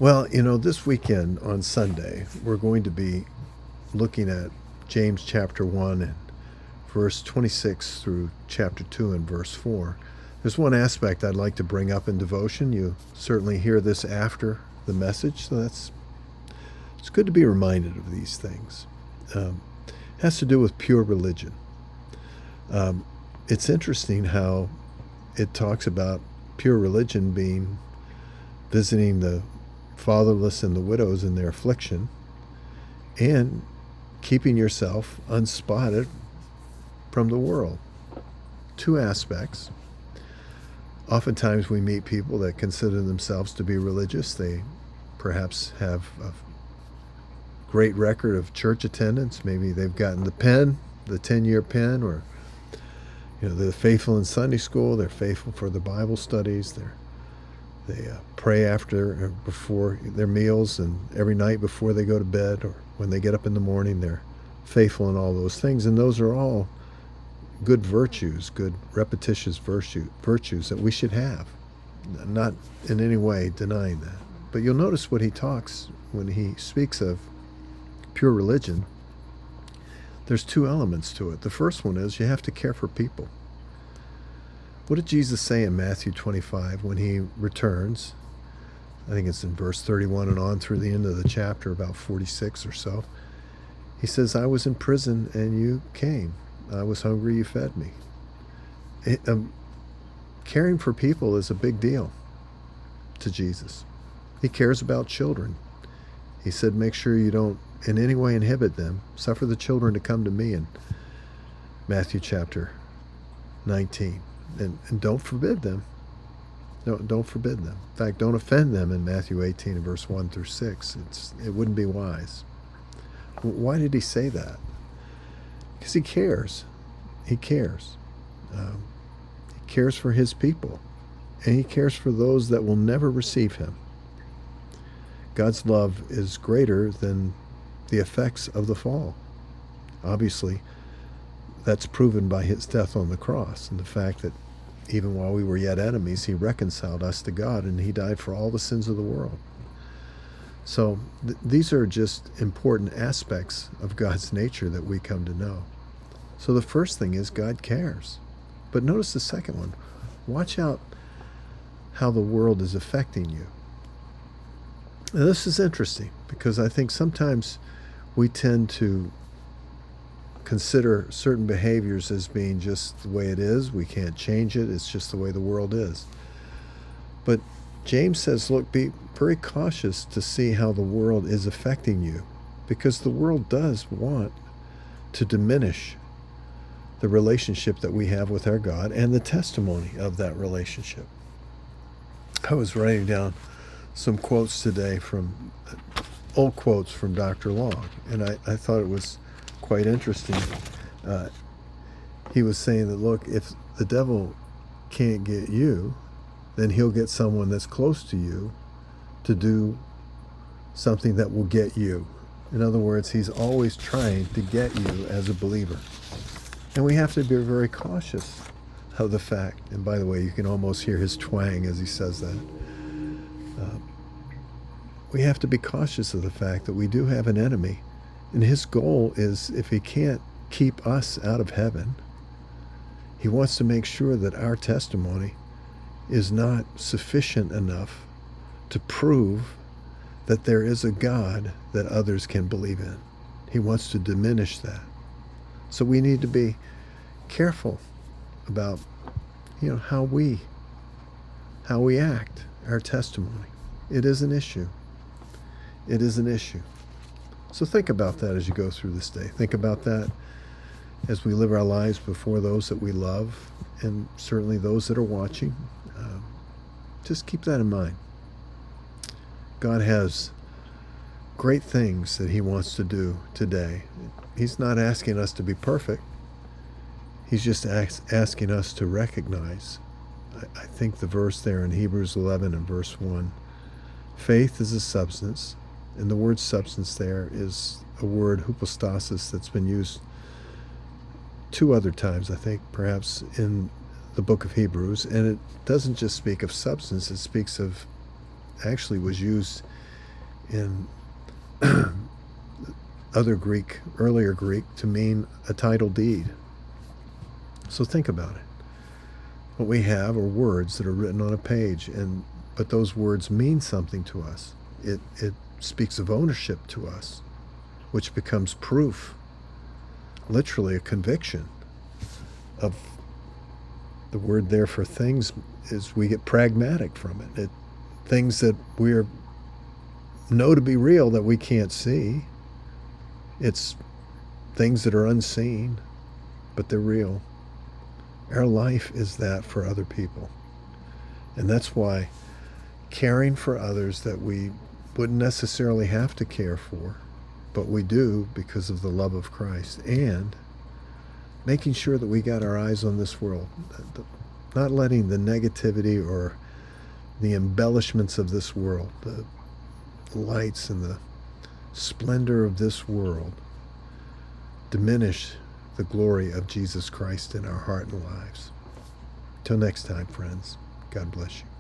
Well, this weekend on Sunday, we're going to be looking at James chapter 1 and verse 26 through chapter 2 and verse 4. There's one aspect I'd like to bring up in devotion. You certainly hear this after the message, so it's good to be reminded of these things. It has to do with pure religion. It's interesting how it talks about pure religion being visiting the fatherless and the widows in their affliction, and keeping yourself unspotted from the world. Two aspects. Oftentimes we meet people that consider themselves to be religious. They perhaps have a great record of church attendance. Maybe they've gotten the 10-year pen, or they're faithful in Sunday school. They're faithful for the Bible studies. They pray after or before their meals, and every night before they go to bed, or when they get up in the morning, they're faithful in all those things. And those are all good virtues, good repetitious virtues that we should have. Not in any way denying that. But you'll notice what he talks when he speaks of pure religion. There's two elements to it. The first one is you have to care for people. What did Jesus say in Matthew 25 when he returns? I think it's in verse 31 and on through the end of the chapter, about 46 or so. He says, I was in prison and you came. I was hungry, you fed me. Caring for people is a big deal to Jesus. He cares about children. He said, make sure you don't in any way inhibit them. Suffer the children to come to me in Matthew chapter 19. And don't forbid them. Don't forbid them. In fact, don't offend them in Matthew 18 and verse 1 through 6. It wouldn't be wise. Why did he say that? Because he cares. He cares. He cares for his people. And he cares for those that will never receive him. God's love is greater than the effects of the fall. Obviously, that's proven by his death on the cross, and the fact that even while we were yet enemies, he reconciled us to God, and he died for all the sins of the world. So these are just important aspects of God's nature that we come to know. So the first thing is God cares. But notice the second one. Watch out how the world is affecting you. Now, this is interesting because I think sometimes we tend to consider certain behaviors as being just the way it is. We can't change it. It's just the way the world is. But James says, look, be very cautious to see how the world is affecting you, because the world does want to diminish the relationship that we have with our God and the testimony of that relationship. I was writing down some quotes today from old quotes from Dr. Long, and I thought it was quite interesting. He was saying that, look, if the devil can't get you, then he'll get someone that's close to you to do something that will get you. In other words, he's always trying to get you as a believer. And we have to be very cautious of the fact, and by the way, you can almost hear his twang as he says that. We have to be cautious of the fact that we do have an enemy. And his goal is, if he can't keep us out of heaven, he wants to make sure that our testimony is not sufficient enough to prove that there is a God that others can believe in. He wants to diminish that. So we need to be careful about, how we act, our testimony. It is an issue. It is an issue. So think about that as you go through this day. Think about that as we live our lives before those that we love, and certainly those that are watching. Just keep that in mind. God has great things that he wants to do today. He's not asking us to be perfect. He's just asking us to recognize. I think the verse there in Hebrews 11 and verse 1, faith is a substance. And the word substance there is a word, hypostasis, that's been used two other times, I think, perhaps in the book of Hebrews. And it doesn't just speak of substance, it speaks of, actually was used in earlier Greek, to mean a title deed. So think about it. What we have are words that are written on a page, but those words mean something to us. It speaks of ownership to us, which becomes proof, literally a conviction of the word there for things is we get pragmatic from it. Things that we know to be real that we can't see. It's things that are unseen, but they're real. Our life is that for other people. And that's why caring for others that we wouldn't necessarily have to care for, but we do because of the love of Christ, and making sure that we got our eyes on this world, not letting the negativity or the embellishments of this world, the lights and the splendor of this world, diminish the glory of Jesus Christ in our heart and lives. Till next time, friends, God bless you.